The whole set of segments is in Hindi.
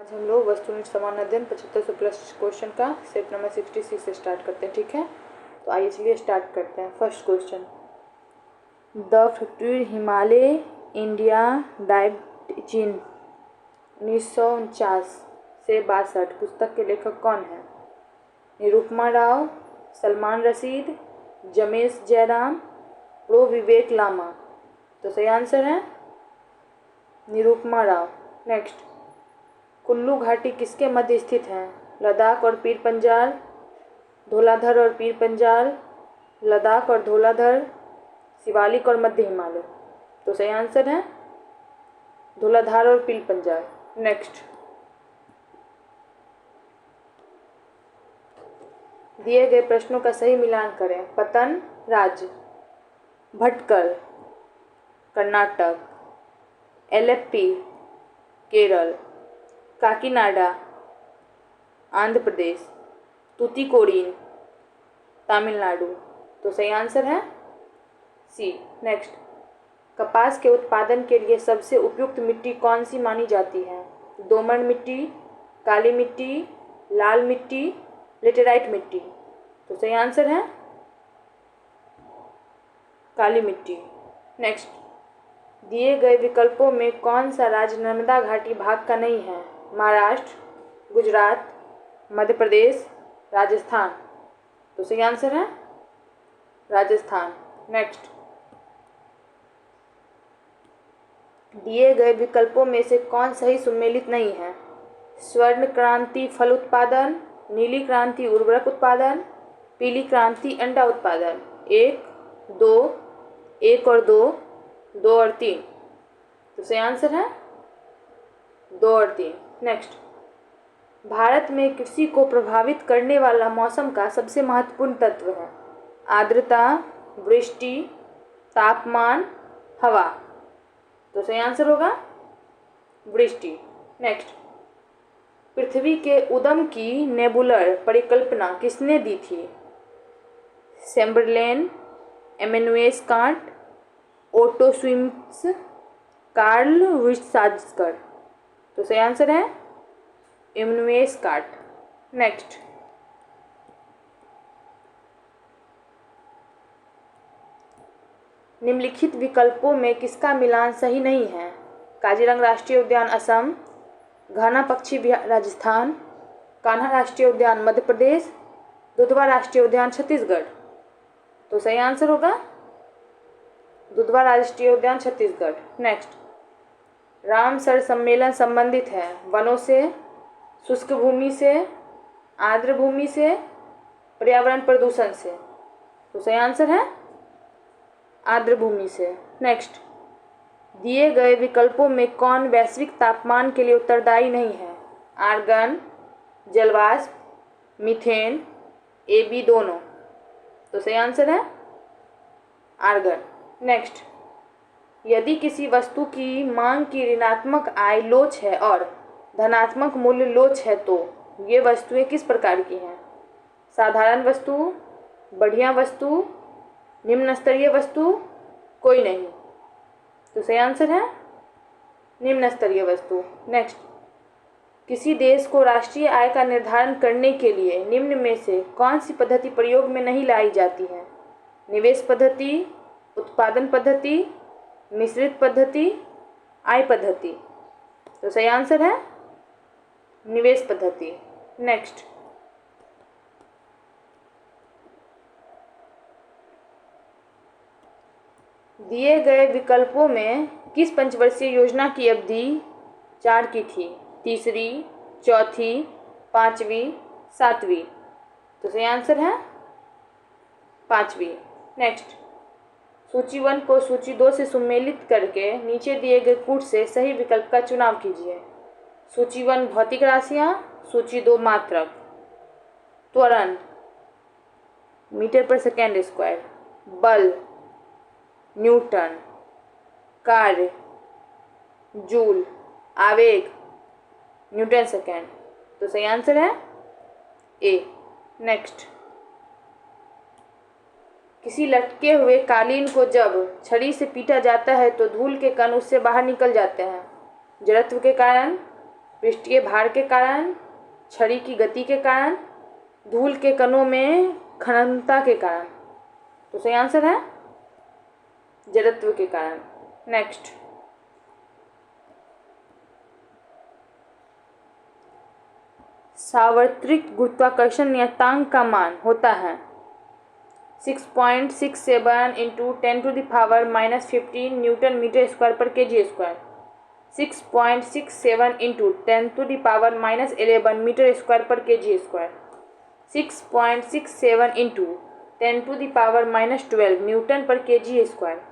आज हम लोग वस्तुनिष्ठ समान अध्ययन 7500 प्लस क्वेश्चन का सेट नंबर 66 से स्टार्ट करते हैं। ठीक है, तो आइए चलिए स्टार्ट करते हैं। First question, the factory Himalaya India died चीन 1949 से 62 पुस्तक के लेखक कौन है? निरुपमा राव, सलमान रशीद, जमेश जयराम, प्रो विवेक लामा। तो सही आंसर है निरुपमा राव। नेक्स्ट, कुल्लू घाटी किसके मध्य स्थित है? लद्दाख और पीर पंजाल, धौलाधर और पीर पंजाल, लद्दाख और धौलाधर, शिवालिक और मध्य हिमालय। तो सही आंसर है धौलाधार और पीर पंजाल। नेक्स्ट, दिए गए प्रश्नों का सही मिलान करें। पतन राज्य, भटकल कर्नाटक, एलेप्पी केरल, काकीनाडा आंध्र प्रदेश, तूतीकोरिन तमिलनाडु। तो सही आंसर है सी। नेक्स्ट, कपास के उत्पादन के लिए सबसे उपयुक्त मिट्टी कौन सी मानी जाती है? दोमट मिट्टी, काली मिट्टी, लाल मिट्टी, लेटेराइट मिट्टी। तो सही आंसर है काली मिट्टी। नेक्स्ट, दिए गए विकल्पों में कौन सा राज्य नर्मदा घाटी भाग का नहीं है? महाराष्ट्र, गुजरात, मध्य प्रदेश, राजस्थान। तो सही आंसर है राजस्थान। नेक्स्ट, दिए गए विकल्पों में से कौन सही सुमेलित नहीं है? स्वर्ण क्रांति फल उत्पादन, नीली क्रांति उर्वरक उत्पादन, पीली क्रांति अंडा उत्पादन। एक, दो, एक और दो, दो और तीन। तो सही आंसर है दो और तीन। नेक्स्ट, भारत में कृषि को प्रभावित करने वाला मौसम का सबसे महत्वपूर्ण तत्व है? आर्द्रता, वृष्टि, तापमान, हवा। तो सही आंसर होगा वृष्टि। नेक्स्ट, पृथ्वी के उद्गम की नेबुलर परिकल्पना किसने दी थी? चैम्बरलेन, एमेनुएल कांट, ओटो स्विम्स, कार्ल विट्साजकर। तो सही आंसर है इमनुएल कांट। नेक्स्ट, निम्नलिखित विकल्पों में किसका मिलान सही नहीं है? काजीरंगा राष्ट्रीय उद्यान असम, घाना पक्षी राजस्थान, कान्हा राष्ट्रीय उद्यान मध्य प्रदेश, दुधवा राष्ट्रीय उद्यान छत्तीसगढ़। तो सही आंसर होगा दुधवा राष्ट्रीय उद्यान छत्तीसगढ़। नेक्स्ट, रामसर सम्मेलन संबंधित है वनों से, शुष्क भूमि से, आर्द्र भूमि से, पर्यावरण प्रदूषण से। तो सही आंसर है आर्द्र भूमि से। नेक्स्ट, दिए गए विकल्पों में कौन वैश्विक तापमान के लिए उत्तरदायी नहीं है? आर्गन, जलवाष्प, मीथेन, AB दोनों। तो सही आंसर है आर्गन। नेक्स्ट, यदि किसी वस्तु की मांग की ऋणात्मक आय लोच है और धनात्मक मूल्य लोच है तो ये वस्तुएं किस प्रकार की हैं? साधारण वस्तु, बढ़िया वस्तु, निम्न स्तरीय वस्तु, कोई नहीं। तो सही आंसर है निम्न स्तरीय वस्तु। नेक्स्ट, किसी देश को राष्ट्रीय आय का निर्धारण करने के लिए निम्न में से कौन सी पद्धति प्रयोग में नहीं लाई जाती है? निवेश पद्धति, उत्पादन पद्धति, मिश्रित पद्धति, आय पद्धति। तो सही आंसर है निवेश पद्धति। नेक्स्ट, दिए गए विकल्पों में किस पंचवर्षीय योजना की अवधि 4 की थी? तीसरी, चौथी, पांचवी, सातवीं। तो सही आंसर है पांचवी। नेक्स्ट, सूची 1 को सूची 2 से सुमेलित करके नीचे दिए गए कूट से सही विकल्प का चुनाव कीजिए। सूची 1 भौतिक राशियां, सूची 2 मात्रक। त्वरण मीटर पर सेकेंड स्क्वायर, बल न्यूटन, कार्य जूल, आवेग न्यूटन सेकेंड। तो सही आंसर है ए। नेक्स्ट, किसी लटके हुए कालीन को जब छड़ी से पीटा जाता है तो धूल के कण उससे बाहर निकल जाते हैं। जड़त्व के कारण, पृष्ठीय भार के कारण, छड़ी की गति के कारण, धूल के कणों में घनता के कारण। तो सही आंसर है जड़त्व के कारण। नेक्स्ट, सार्वत्रिक गुरुत्वाकर्षण नियतांक का मान होता है 6.67 into 10⁻⁻15 Newton metre square per K G square, 6.67 into 10⁻⁻11 metre square per K G square, 6.67 into 10⁻⁻12 newton per K G square,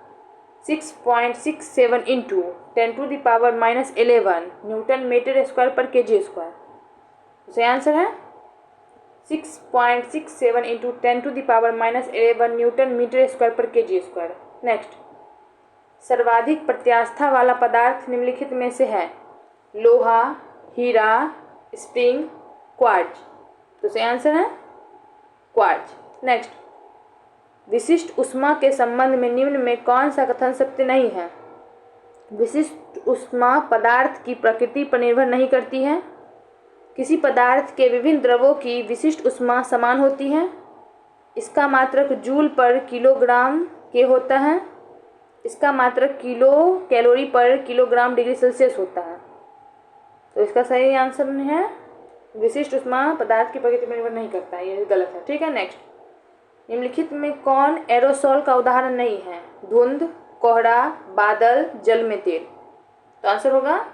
6.67 into 10⁻11 newton metre square per K G square. सही आंसर है 6.67 into 10⁻11 newton metre square per K G square. Next, सर्वाधिक प्रत्यास्था वाला पदार्थ निम्नलिखित में से है? लोहा, हीरा, स्प्रिंग, क्वार्ट्ज। तो सही आंसर है क्वार्ट्ज। नेक्स्ट, विशिष्ट ऊष्मा के संबंध में निम्न में कौन सा कथन सत्य नहीं है? विशिष्ट ऊष्मा पदार्थ की प्रकृति पर निर्भर नहीं करती है। किसी पदार्थ के विभिन्न द्रवों की विशिष्ट ऊष्मा समान होती है। इसका मात्रक जूल पर किलोग्राम के होता है। इसका मात्रक किलो कैलोरी पर किलोग्राम डिग्री सेल्सियस होता है। तो इसका सही आंसर है विशिष्ट ऊष्मा पदार्थ की प्रकृति पर निर्भर नहीं करता है, ये गलत है। ठीक है। नेक्स्ट, निम्नलिखित में कौन एरोसोल का उदाहरण नहीं है? धुंध, कोहरा, बादल, जल में तेल। तो आंसर होगा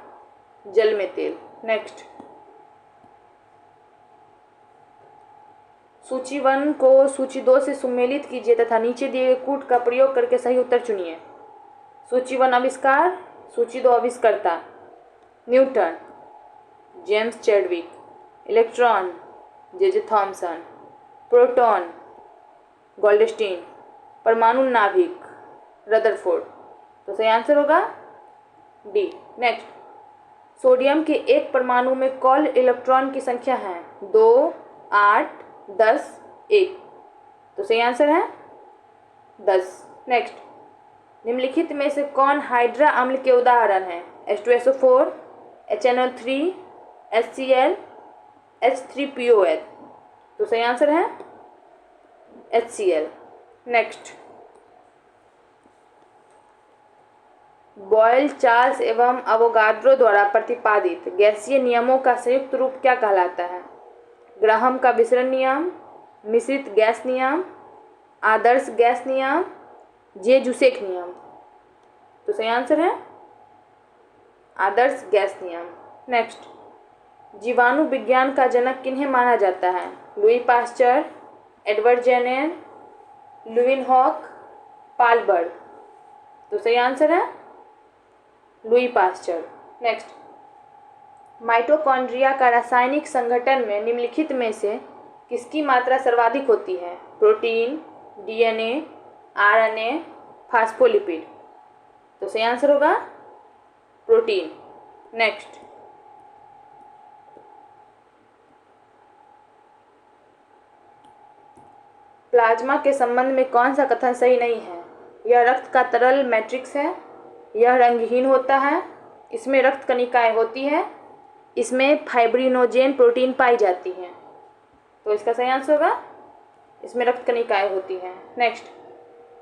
जल में तेल। नेक्स्ट, सूची 1 को सूची 2 से सुमेलित कीजिए तथा नीचे दिए गए कूट का प्रयोग करके सही उत्तर चुनिए। सूची 1 आविष्कार, सूची 2 आविष्कर्ता। Newton, James Chadwick. Electron, J Thomson. Proton, Goldstein. परमाणु नाभिक, रदरफोर्ड। तो सही आंसर होगा डी। नेक्स्ट, सोडियम के एक परमाणु में कुल इलेक्ट्रॉन की संख्या है 2, 8, 10, 1। तो सही आंसर है 10। नेक्स्ट, निम्नलिखित में से कौन हाइड्रा अम्ल के उदाहरण है? H2SO4, HNO3, HCl, H3POL। तो सही आंसर है HCl। नेक्स्ट, बॉयल, चार्ल्स एवं अवोगाड्रो द्वारा प्रतिपादित गैसीय नियमों का संयुक्त रूप क्या कहलाता है? ग्राहम का विसरण नियम, मिश्रित गैस नियम, आदर्श गैस नियम, जे-जुसेक नियम। तो सही आंसर है आदर्श गैस नियम। नेक्स्ट, जीवाणु विज्ञान का जनक किन्हें माना जाता है? Louis Pasteur, Edward Jenner, Leeuwenhoek, Paul Berg. तो सही आंसर है लुई पास्चर। नेक्स्ट, माइटोकॉन्ड्रिया का रासायनिक संगठन में निम्नलिखित में से किसकी मात्रा सर्वाधिक होती है? Protein, DNA, RNA, phospholipid. तो सही आंसर होगा प्रोटीन। नेक्स्ट, प्लाज्मा के संबंध में कौन सा कथन सही नहीं है? यह रक्त का तरल मैट्रिक्स है, यह रंगहीन होता है, इसमें रक्त कणिकाएं होती है, इसमें फाइब्रिनोजेन प्रोटीन पाई जाती हैं। तो इसका सही आंसर होगा इसमें रक्त कणिकाएं होती हैं। नेक्स्ट,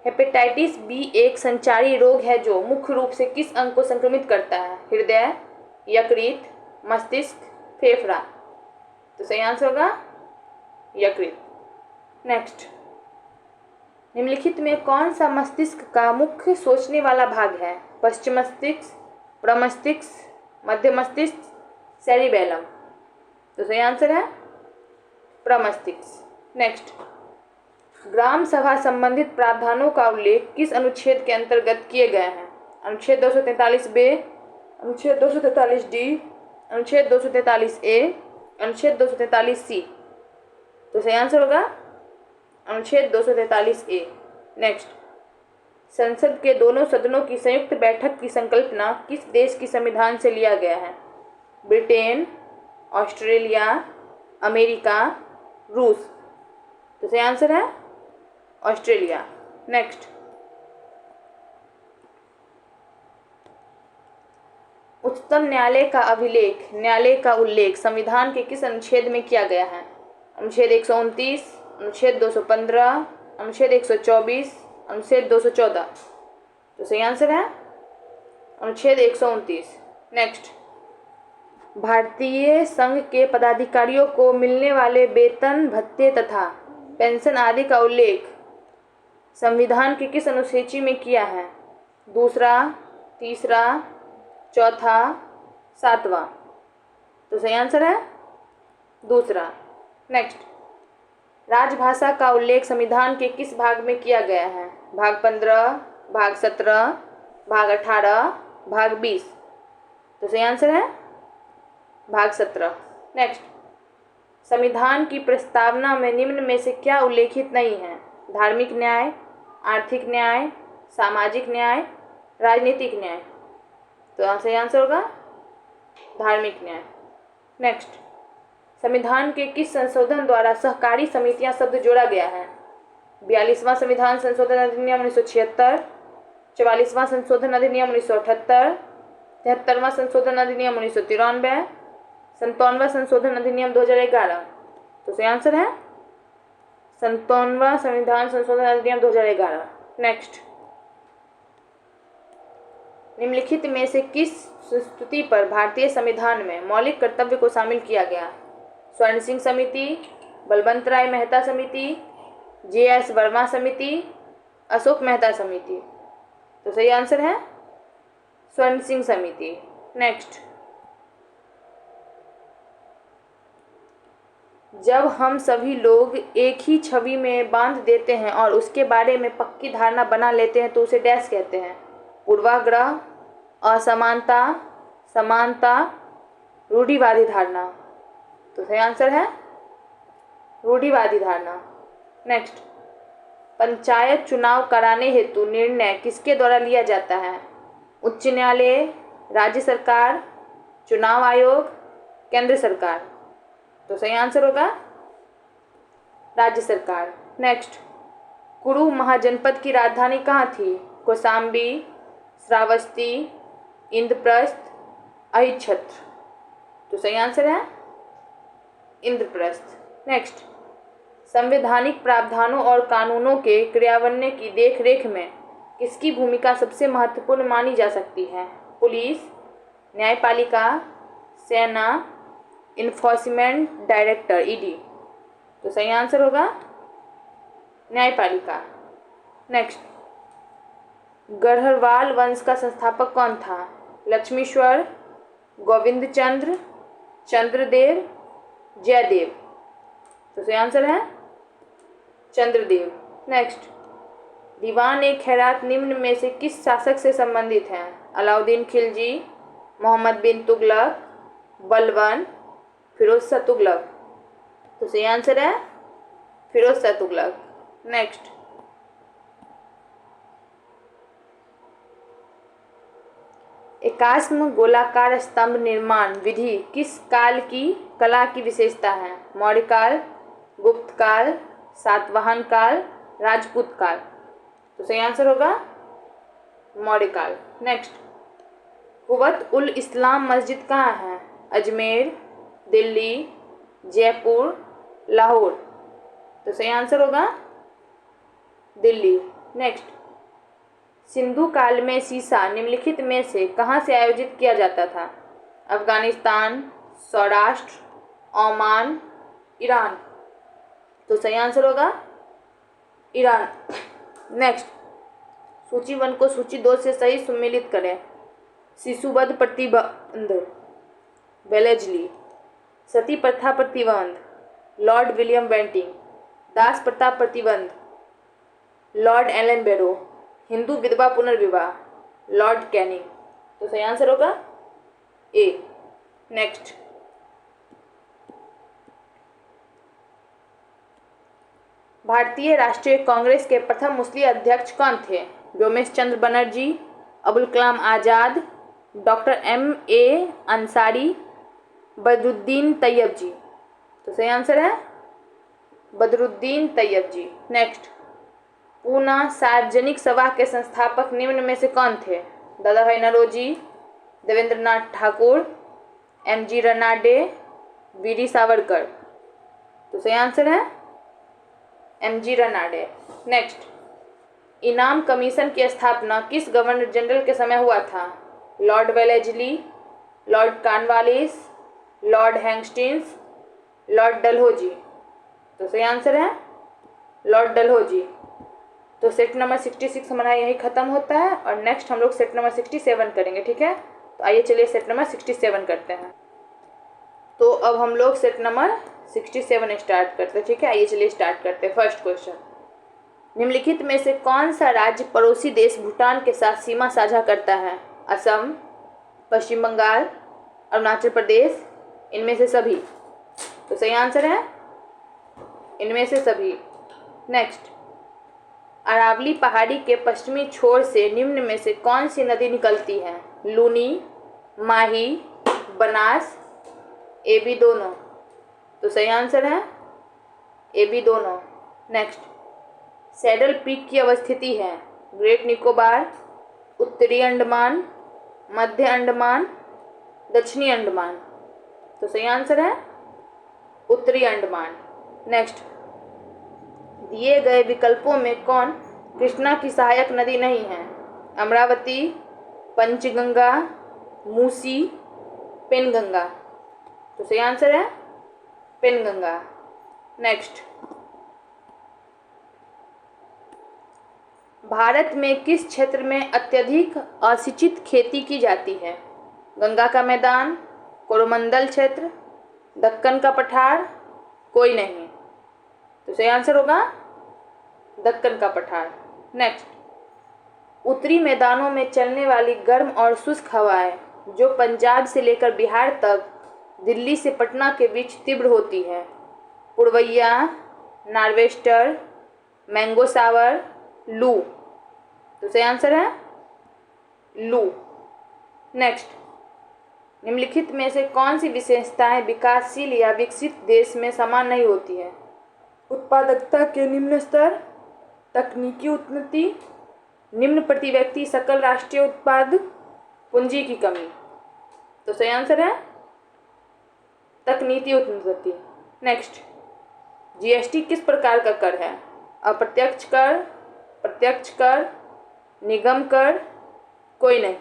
हेपेटाइटिस बी एक संचारी रोग है जो मुख्य रूप से किस अंग को संक्रमित करता है? हृदय, यकृत, मस्तिष्क, फेफड़ा। तो सही आंसर होगा यकृत। नेक्स्ट, निम्नलिखित में कौन सा मस्तिष्क का मुख्य सोचने वाला भाग है? पश्चिम मस्तिष्क, प्रमस्तिष्क, मध्य मस्तिष्क, सेरिबेलम। तो सही आंसर है प्रमस्तिष्क। नेक्स्ट, ग्राम सभा संबंधित प्रावधानों का उल्लेख किस अनुच्छेद के अंतर्गत किए गए हैं? अनुच्छेद 243 बे, अनुच्छेद 243 डी, अनुच्छेद 243 ए, अनुच्छेद 243 सी। तो सही आंसर होगा अनुच्छेद 243 ए। नेक्स्ट, संसद के दोनों सदनों की संयुक्त बैठक की संकल्पना किस देश की संविधान से लिया गया है? ब्रिटेन, ऑस्ट्रेलिया, अमेरिका, रूस। तो सही आंसर है ऑस्ट्रेलिया। नेक्स्ट, उच्चतम न्यायालय का अभिलेख न्यायालय का उल्लेख संविधान के किस अनुच्छेद में किया गया है? अनुच्छेद 129, अनुच्छेद 215, अनुच्छेद 124, अनुच्छेद 214। तो सही आंसर है अनुच्छेद 129। नेक्स्ट, भारतीय संघ के पदाधिकारियों को मिलने वाले वेतन भत्ते तथा पेंशन आदि का उल्लेख संविधान की किस अनुसूची में किया है? दूसरा, तीसरा, चौथा, सातवां। तो सही आंसर है दूसरा। नेक्स्ट, राजभाषा का उल्लेख संविधान के किस भाग में किया गया है? भाग 15, भाग 17, भाग 18, भाग 20। तो सही आंसर है भाग 17। नेक्स्ट, संविधान की प्रस्तावना में निम्न में से क्या उल्लेखित नहीं है? धार्मिक न्याय, आर्थिक न्याय, सामाजिक न्याय, राजनीतिक न्याय। तो सही आंसर होगा धार्मिक न्याय। नेक्स्ट, संविधान के किस संशोधन द्वारा सहकारी समितियां शब्द जोड़ा गया है? 42वां संविधान संशोधन अधिनियम 1976, 44वां संशोधन अधिनियम 1978, 73वां संशोधन अधिनियम 1993, 57वां संशोधन अधिनियम 2011। तो सही आंसर है 57वां संविधान संशोधन अधिनियम 2011। नेक्स्ट, निम्नलिखित में से किस संस्तुति पर भारतीय संविधान में मौलिक कर्तव्य को शामिल किया गया? स्वर्ण सिंह समिति, बलवंत राय मेहता समिति, जे.एस. वर्मा समिति, अशोक मेहता समिति। तो सही आंसर है स्वर्ण सिंह समिति। नेक्स्ट, जब हम सभी लोग एक ही छवि में बांध देते हैं और उसके बारे में पक्की धारणा बना लेते हैं तो उसे डैश कहते हैं? पूर्वाग्रह, असमानता, समानता, रूढ़िवादी धारणा। तो सही आंसर है रूढ़िवादी धारणा। नेक्स्ट, पंचायत चुनाव कराने हेतु निर्णय किसके द्वारा लिया जाता है? उच्च न्यायालय, राज्य सरकार, चुनाव आयोग, केंद्र सरकार। तो सही आंसर होगा राज्य सरकार। नेक्स्ट, कुरु महाजनपद की राजधानी कहाँ थी? कौशाम्बी, श्रावस्ती, इंद्रप्रस्थ, अहिच्छत्र। तो सही आंसर है इंद्रप्रस्थ। नेक्स्ट, संवैधानिक प्रावधानों और कानूनों के क्रियान्वयन की देखरेख में किसकी भूमिका सबसे महत्वपूर्ण मानी जा सकती है? पुलिस, न्यायपालिका, सेना, इन्फोर्समेंट डायरेक्टर ईडी। तो सही आंसर होगा न्यायपालिका। नेक्स्ट, गढ़वाल वंश का संस्थापक कौन था? लक्ष्मीश्वर, गोविंद चंद्र, चंद्रदेव, जयदेव। तो सही आंसर है चंद्रदेव। नेक्स्ट, दीवान ए खैरात निम्न में से किस शासक से संबंधित हैं? अलाउद्दीन खिलजी, मोहम्मद बिन तुगलक, बलबन, फिरोज शाह तुगलक। तो सही आंसर है फिरोज शाह तुगलक। नेक्स्ट, एकाश्म गोलाकार स्तंभ निर्माण विधि किस काल की कला की विशेषता है? मौर्य काल, गुप्त काल, सातवाहन काल, राजपूत काल। तो सही आंसर होगा मौर्य काल। नेक्स्ट, कुवत उल इस्लाम मस्जिद कहाँ है? अजमेर, दिल्ली, जयपुर, लाहौर। तो सही आंसर होगा दिल्ली। नेक्स्ट, सिंधु काल में सीसा निम्नलिखित में से कहाँ से आयोजित किया जाता था? Afghanistan, Saurashtra, Oman, Iran. तो सही आंसर होगा ईरान। नेक्स्ट, सूची 1 को सूची 2 से सही सम्मिलित करें। शिशुवध प्रतिबंध, वेलेजली। सती प्रथा प्रतिबंध, लॉर्ड विलियम बेंटिंग। दास प्रथा प्रतिबंध, लॉर्ड एलन बैरो। हिंदू विधवा पुनर्विवाह, लॉर्ड कैनिंग। तो सही आंसर होगा ए। नेक्स्ट, भारतीय राष्ट्रीय कांग्रेस के प्रथम मुस्लिम अध्यक्ष कौन थे? व्योमेश चंद्र बनर्जी, अबुल कलाम आज़ाद, डॉक्टर M.A. अंसारी, बदरुद्दीन तैयब जी। तो सही आंसर है बदरुद्दीन तैयब जी। नेक्स्ट, पूना सार्वजनिक सभा के संस्थापक निम्न में से कौन थे? दादा भाई नौरोजी, देवेंद्रनाथ ठाकुर, एम.जी. रनाडे, वी.डी. सावरकर। तो सही आंसर है एम.जी. रनाडे। नेक्स्ट, इनाम कमीशन की स्थापना किस गवर्नर जनरल के समय हुआ था? Lord Wellesley, Lord Cornwallis, Lord Hastings, Lord Dalhousie. तो सही आंसर है लॉर्ड डलहौजी। तो सेट नंबर 66 हमारा यही खत्म होता है और नेक्स्ट हम लोग सेट नंबर 67 करेंगे, ठीक है। तो आइए चलिए सेट नंबर 67 करते हैं। तो अब हम लोग सेट नंबर 67 स्टार्ट करते हैं, ठीक है। आइए चलिए स्टार्ट करते हैं। फर्स्ट क्वेश्चन, निम्नलिखित में से कौन सा राज्य पड़ोसी देश भूटान के साथ सीमा साझा करता है? असम, पश्चिम बंगाल, अरुणाचल प्रदेश, इनमें से सभी। तो सही आंसर है इनमें से सभी। नेक्स्ट, अरावली पहाड़ी के पश्चिमी छोर से निम्न में से कौन सी नदी निकलती है? लूनी, माही, बनास, ए बी दोनों। तो सही आंसर है ए बी दोनों। नेक्स्ट, सैडल पीक की अवस्थिति है? ग्रेट निकोबार, उत्तरी अंडमान, मध्य अंडमान, दक्षिणी अंडमान। तो सही आंसर है उत्तरी अंडमान। नेक्स्ट, दिए गए विकल्पों में कौन कृष्णा की सहायक नदी नहीं है? अमरावती, पंचगंगा, मूसी, पेनगंगा। तो सही आंसर है पेनगंगा। नेक्स्ट, भारत में किस क्षेत्र में अत्यधिक असिंचित खेती की जाती है? गंगा का मैदान, कोरोमंडल क्षेत्र, दक्कन का पठार, कोई नहीं। तो सही आंसर होगा दक्कन का पठार। नेक्स्ट, उत्तरी मैदानों में चलने वाली गर्म और शुष्क हवाएं जो पंजाब से लेकर बिहार तक दिल्ली से पटना के बीच तीव्र होती है? पुरवैया, नार्वेस्टर, मैंगो सावर, लू। तो सही आंसर है लू। नेक्स्ट, निम्नलिखित में से कौन सी विशेषताएं विकासशील या विकसित देश में समान नहीं होती है? उत्पादकता के निम्न स्तर, तकनीकी उन्नति, निम्न प्रति व्यक्ति सकल राष्ट्रीय उत्पाद, पूंजी की कमी। तो सही आंसर है तकनीकी उन्नति। नेक्स्ट, जीएसटी किस प्रकार का कर है? अप्रत्यक्ष कर, प्रत्यक्ष कर, निगम कर, कोई नहीं।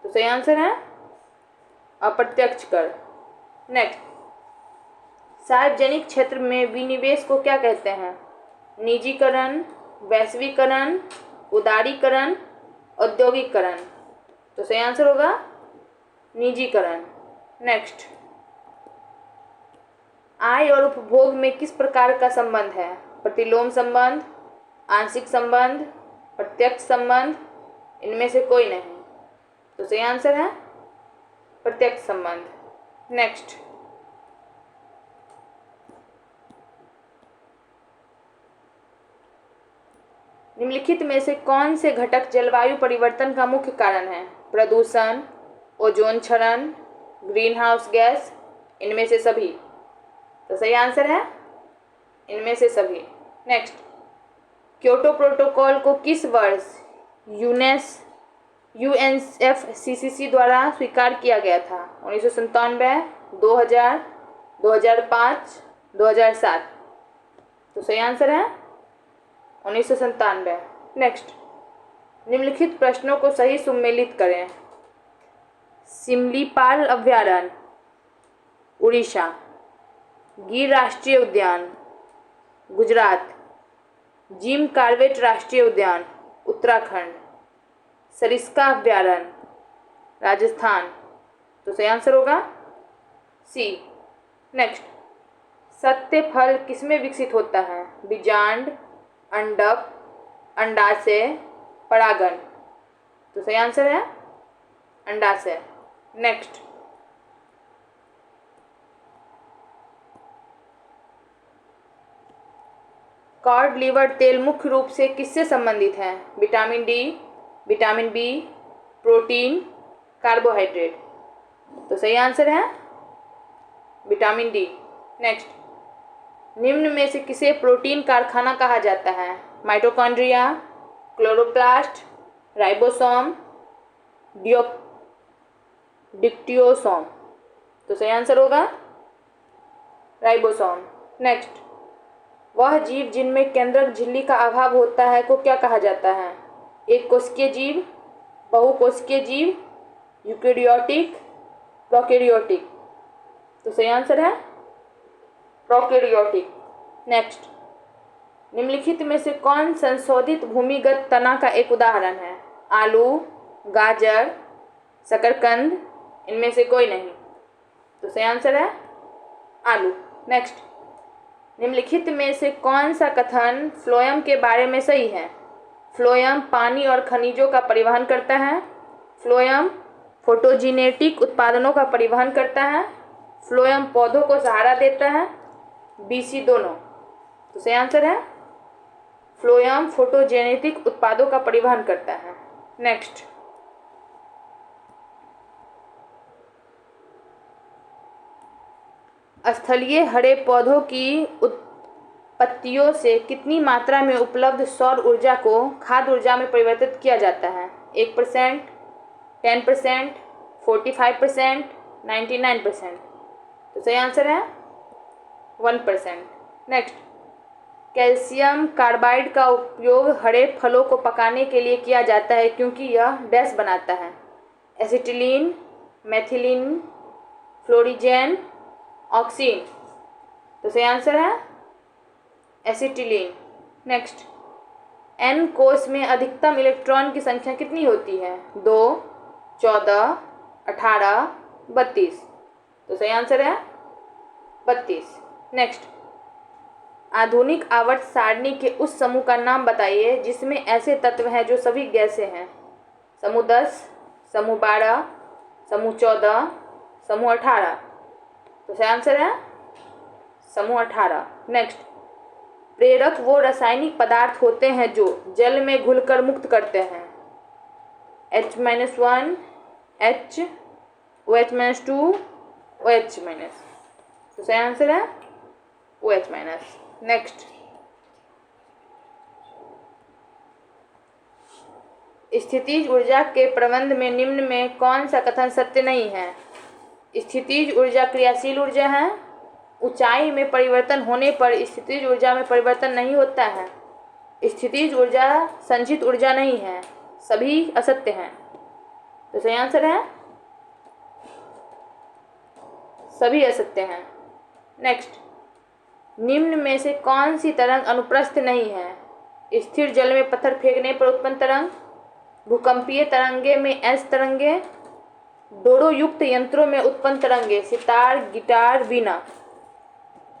तो सही आंसर है अप्रत्यक्ष कर। नेक्स्ट, सार्वजनिक क्षेत्र में विनिवेश को क्या कहते हैं? निजीकरण, वैश्वीकरण, उदारीकरण, औद्योगिकरण। तो सही आंसर होगा निजीकरण। नेक्स्ट, आय और उपभोग में किस प्रकार का संबंध है? प्रतिलोम संबंध, आंशिक संबंध, प्रत्यक्ष संबंध, इनमें से कोई नहीं। तो सही आंसर है प्रत्यक्ष संबंध। नेक्स्ट, निम्नलिखित में से कौन से घटक जलवायु परिवर्तन का मुख्य कारण है? प्रदूषण, ओजोन क्षरण, ग्रीन हाउस गैस, इनमें से सभी। तो सही आंसर है इनमें से सभी। नेक्स्ट, क्योटो प्रोटोकॉल को किस वर्ष यूएनएफसीसीसी द्वारा स्वीकार किया गया था? 1997, 2000, 2005, 2007। तो सही आंसर है 1997। नेक्स्ट, निम्नलिखित प्रश्नों को सही सुमेलित करें। सिमलीपाल अभ्यारण्य, उड़ीसा। गिर राष्ट्रीय उद्यान, गुजरात। जिम कॉर्बेट राष्ट्रीय उद्यान, उत्तराखंड। सरिस्का अभ्यारण्य, राजस्थान। तो सही आंसर होगा सी। नेक्स्ट, सत्य फल किसमें विकसित होता है? बीजांड, अंडक, अंडाशय, परागन। तो सही आंसर है अंडाशय। नेक्स्ट, कॉड लीवर तेल मुख्य रूप से किससे संबंधित है? Vitamin D, vitamin B, protein, carbohydrate. तो सही आंसर है विटामिन डी। नेक्स्ट, निम्न में से किसे प्रोटीन कारखाना कहा जाता है? Mitochondria, chloroplast, ribosome, dictyosome. तो सही आंसर होगा राइबोसोम। नेक्स्ट, वह जीव जिनमें केंद्रक झिल्ली का अभाव होता है को क्या कहा जाता है? एक कोशिकीय जीव, बहुकोशिकीय जीव, यूकेरियोटिक, प्रोकैरियोटिक। तो सही आंसर है प्रोकैरियोटिक। नेक्स्ट, निम्नलिखित में से कौन संशोधित भूमिगत तना का एक उदाहरण है? आलू, गाजर, शकरकंद, इनमें से कोई नहीं। तो सही आंसर है आलू। नेक्स्ट, निम्नलिखित में से कौन सा कथन फ्लोएम के बारे में सही है? फ्लोएम पानी और खनिजों का परिवहन करता है, फ्लोएम फोटोजेनेटिक उत्पादनों का परिवहन करता है, फ्लोएम पौधों को सहारा देता है, बीसी दोनों। तो सही आंसर है फ्लोएम फोटोजेनेटिक उत्पादों का परिवहन करता है। नेक्स्ट, स्थलीय हरे पौधों की उत्पत्तियों से कितनी मात्रा में उपलब्ध सौर ऊर्जा को खाद्य ऊर्जा में परिवर्तित किया जाता है? 1%, 10%, 45%, 99%। तो सही आंसर है 1%। नेक्स्ट, कैल्शियम कार्बाइड का उपयोग हरे फलों को पकाने के लिए किया जाता है क्योंकि यह डैश बनाता है? Acetylene, methylene, florigen, auxin. तो सही आंसर है एसिटिलीन। नेक्स्ट, एन कोश में अधिकतम इलेक्ट्रॉन की संख्या कितनी होती है? 2, 14, 18, 32। तो सही आंसर है 32। नेक्स्ट, आधुनिक आवर्त सारणी के उस समूह का नाम बताइए जिसमें ऐसे तत्व हैं जो सभी गैसें हैं? समूह 10, समूह 12, समूह 14, समूह 18। तो सही आंसर है समूह 18। नेक्स्ट, प्रेरक वो रासायनिक पदार्थ होते हैं जो जल में घुलकर मुक्त करते हैं? H-1, H, OH-2, OH-। तो सही आंसर है OH-। नेक्स्ट, स्थितिज ऊर्जा के प्रबंध में निम्न में कौन सा कथन सत्य नहीं है? स्थितिज ऊर्जा क्रियाशील ऊर्जा है, ऊंचाई में परिवर्तन होने पर स्थितिज ऊर्जा में परिवर्तन नहीं होता है, स्थितिज ऊर्जा संचित ऊर्जा नहीं है, सभी असत्य हैं। तो सही आंसर है सभी असत्य हैं। नेक्स्ट, निम्न में से कौन सी तरंग अनुप्रस्थ नहीं है? स्थिर जल में पत्थर फेंकने पर उत्पन्न तरंग, भूकंपीय तरंगे में एस तरंगे, डोरो युक्त यंत्रों में उत्पन्न तरंगे, सितार, गिटार, वीणा,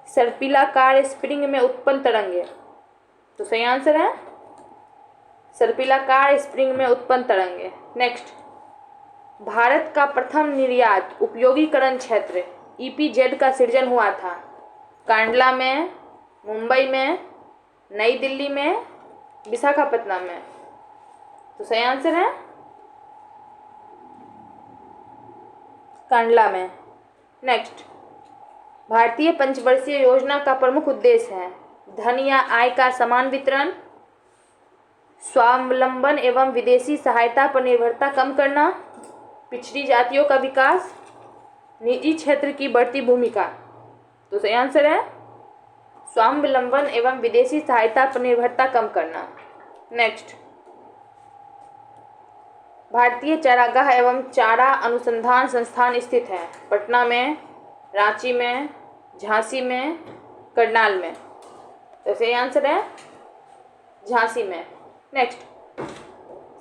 सर्पिलाकार स्प्रिंग में उत्पन्न तरंगे। तो सही आंसर है सर्पिलाकार स्प्रिंग में उत्पन्न तरंगे। नेक्स्ट, भारत का प्रथम निर्यात उपयोगीकरण क्षेत्र EPZ का सृजन हुआ था? कांडला में, मुंबई में, नई दिल्ली में, विशाखापट्टनम में। तो सही आंसर है कांडला में। नेक्स्ट, भारतीय पंचवर्षीय योजना का प्रमुख उद्देश्य है? धन या आय का समान वितरण, स्वावलंबन एवं विदेशी सहायता पर निर्भरता कम करना, पिछड़ी जातियों का विकास, निजी क्षेत्र की बढ़ती भूमिका। तो सही आंसर है स्वावलंबन एवं विदेशी सहायता पर निर्भरता कम करना। नेक्स्ट, भारतीय चारागाह एवं चारा अनुसंधान संस्थान स्थित है? पटना में, रांची में, झांसी में, करनाल में। तो सही आंसर है झांसी में। नेक्स्ट,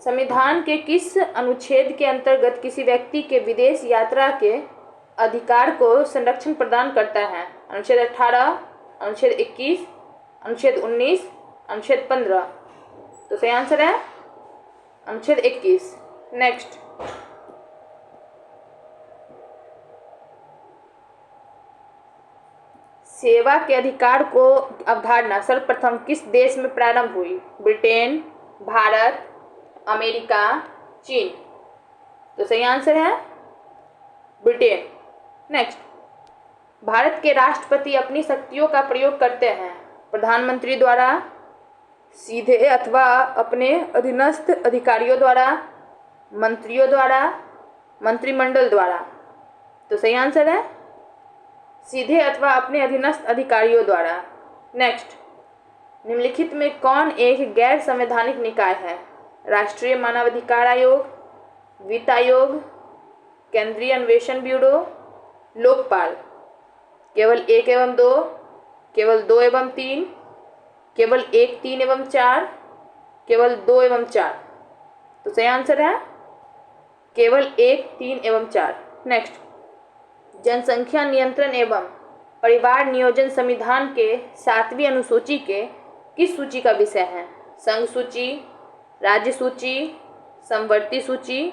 संविधान के किस अनुच्छेद के अंतर्गत किसी व्यक्ति के विदेश यात्रा के अधिकार को संरक्षण प्रदान करता है? अनुच्छेद 18, अनुच्छेद 21, अनुच्छेद 19, अनुच्छेद 15। तो सही आंसर है अनुच्छेद 21। नेक्स्ट, सेवा के अधिकार को अवधारणा सर्वप्रथम किस देश में प्रारंभ हुई? ब्रिटेन, भारत, अमेरिका, चीन। तो सही आंसर है ब्रिटेन। नेक्स्ट, भारत के राष्ट्रपति अपनी शक्तियों का प्रयोग करते हैं? प्रधानमंत्री द्वारा, सीधे अथवा अपने अधीनस्थ अधिकारियों द्वारा, मंत्रियों द्वारा, मंत्रिमंडल द्वारा। तो सही आंसर है सीधे अथवा अपने अधीनस्थ अधिकारियों द्वारा। नेक्स्ट, निम्नलिखित में कौन एक गैर संवैधानिक निकाय है? राष्ट्रीय मानवाधिकार आयोग, वित्त आयोग, केंद्रीय अन्वेषण ब्यूरो, लोकपाल। केवल 1 एवं 2, केवल 2 एवं 3, केवल 1, 3 एवं 4, केवल 2 एवं 4। तो सही आंसर है केवल 1, 3 एवं 4। नेक्स्ट, जनसंख्या नियंत्रण एवं परिवार नियोजन संविधान के 7वीं अनुसूची के किस सूची का विषय है? संघ सूची, राज्य सूची, समवर्ती सूची,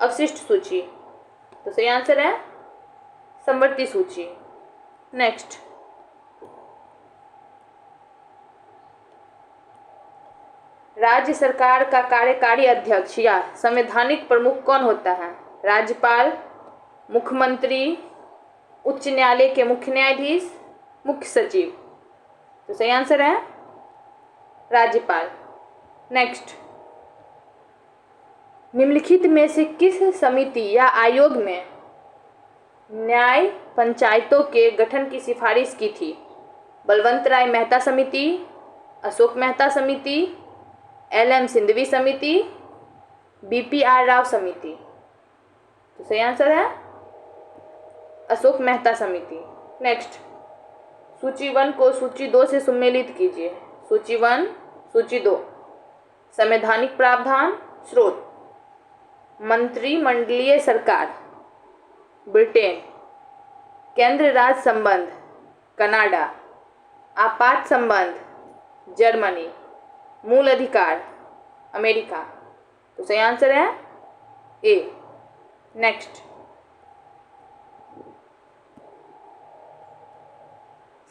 अवशिष्ट सूची। तो सही आंसर है समवर्ती सूची। नेक्स्ट, राज्य सरकार का कार्यकारी अध्यक्ष या संवैधानिक प्रमुख कौन होता है? राज्यपाल, मुख्यमंत्री, उच्च न्यायालय के मुख्य न्यायाधीश, मुख्य सचिव। तो सही आंसर है राज्यपाल। नेक्स्ट, निम्नलिखित में से किस समिति या आयोग में न्याय पंचायतों के गठन की सिफारिश की थी? बलवंत राय मेहता समिति, अशोक मेहता समिति, LM सिंधवी समिति, BPR राव समिति। तो सही आंसर है अशोक मेहता समिति। नेक्स्ट, सूची 1 को सूची 2 से सम्मिलित कीजिए। सूची 1, सूची 2। संवैधानिक प्रावधान, स्रोत मंत्रिमंडलीय सरकार ब्रिटेन, केंद्र राज्य संबंध कनाडा, आपात संबंध जर्मनी, मूल अधिकार अमेरिका। तो सही आंसर है ए। नेक्स्ट,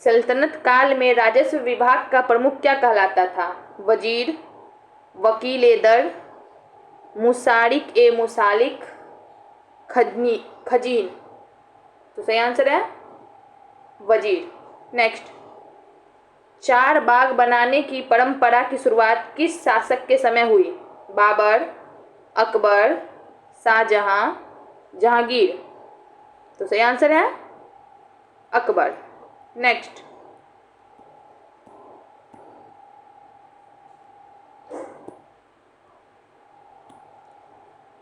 सल्तनत काल में राजस्व विभाग का प्रमुख क्या कहलाता था? वजीर, वकील ए दर, मुसारिक ए मुसालिक, खजीन। तो सही आंसर है वजीर। नेक्स्ट, 4 बाग बनाने की परंपरा की शुरुआत किस शासक के समय हुई? बाबर, अकबर, शाहजहां, जहांगीर। तो सही आंसर है अकबर। नेक्स्ट,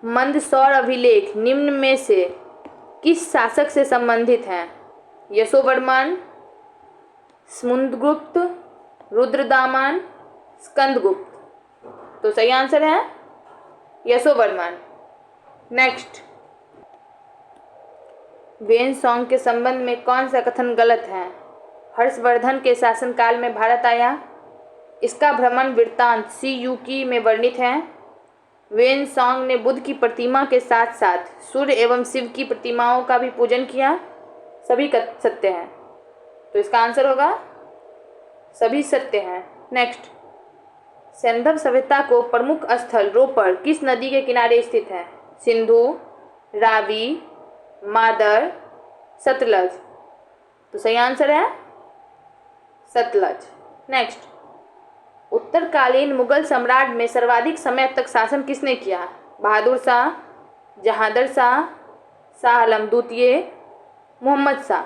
मंदसौर अभिलेख निम्न में से किस शासक से संबंधित हैं? यशोवर्मन, समुद्रगुप्त, रुद्रदामन, स्कंदगुप्त। तो सही आंसर है यशोवर्मन। नेक्स्ट, वेनसोंग के संबंध में कौन सा कथन गलत है? हर्षवर्धन के शासनकाल में भारत आया। इसका भ्रमण वृत्तांत सी यूकी में वर्णित है। वेनसोंग ने बुद्ध की प्रतिमा के साथ साथ सूर्य एवं शिव की प्रतिमाओं का भी पूजन किया। सभी सत्य हैं। तो इसका आंसर होगा सभी सत्य हैं। नेक्स्ट, सिंधु सभ्यता को प्रमुख स्थल रोपड़ किस नदी के किनारे स्थित है? सिंधु, रावी, मादर, सतलज। तो सही आंसर है सतलज। नेक्स्ट, उत्तरकालीन मुगल सम्राट में सर्वाधिक समय तक शासन किसने किया? बहादुर शाह, जहांगीर शाह, शाह आलम द्वितीय, मोहम्मद शाह।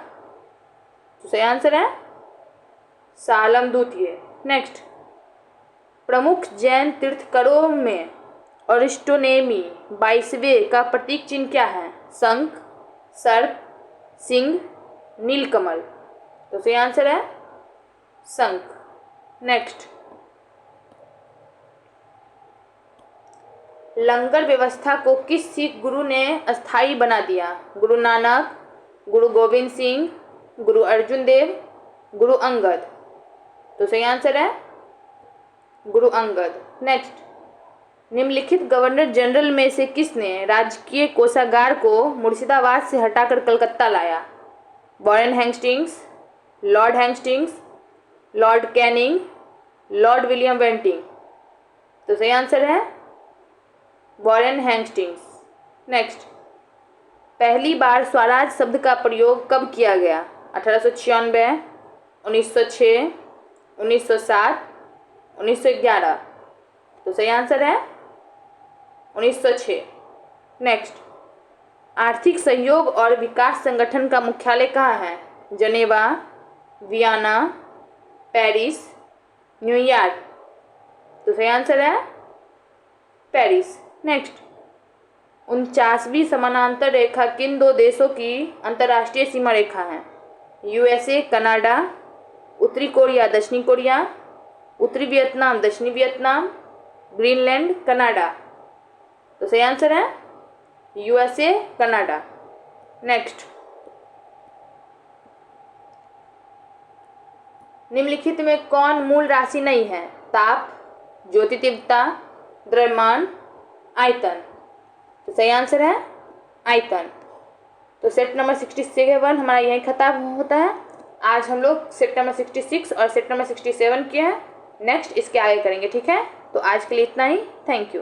तो सही आंसर है शाह आलम द्वितीय। नेक्स्ट, प्रमुख जैन तीर्थंकरों में अरिस्टोनेमी 22वें का प्रतीक चिन्ह क्या है? शंख, सर्प, सिंह, नीलकमल। तो सही आंसर है शंख। नेक्स्ट, लंगर व्यवस्था को किस सिख गुरु ने अस्थायी बना दिया? गुरु नानक, गुरु गोविंद सिंह, गुरु अर्जुन देव, गुरु अंगद। तो सही आंसर है गुरु अंगद। नेक्स्ट, निम्नलिखित गवर्नर जनरल में से किसने राजकीय कोषागार को मुर्शिदाबाद से हटाकर कलकत्ता लाया? Warren Hastings, Lord Hastings, Lord Canning, Lord William Bentinck. तो सही आंसर है वॉरेन हेस्टिंग्स। नेक्स्ट, पहली बार स्वराज शब्द का प्रयोग कब किया गया? 1896, 1906, 1907, 1911। तो सही आंसर है 1906। नेक्स्ट, आर्थिक सहयोग और विकास संगठन का मुख्यालय कहाँ है? जनेवा, वियना, पेरिस, न्यूयॉर्क। तो सही आंसर है पेरिस। नेक्स्ट, 49वीं समानांतर रेखा किन दो देशों की अंतर्राष्ट्रीय सीमा रेखा है? यूएसए, कनाडा, उत्तरी कोरिया, दक्षिणी कोरिया, उत्तरी वियतनाम, दक्षिणी वियतनाम, ग्रीनलैंड, कनाडा। तो सही आंसर है यूएसए, कनाडा। नेक्स्ट, निम्नलिखित में कौन मूल राशि नहीं है? ताप, ज्योति तीव्रता, द्रव्यमान, आयतन। तो सही आंसर है आयतन। तो सेट नंबर 67 हमारा यहीं खत्म होता है। आज हम लोग सेट नंबर 66 और सेट नंबर 67 किए हैं। नेक्स्ट इसके आगे करेंगे, ठीक है? तो आज के लिए इतना ही। Thank you.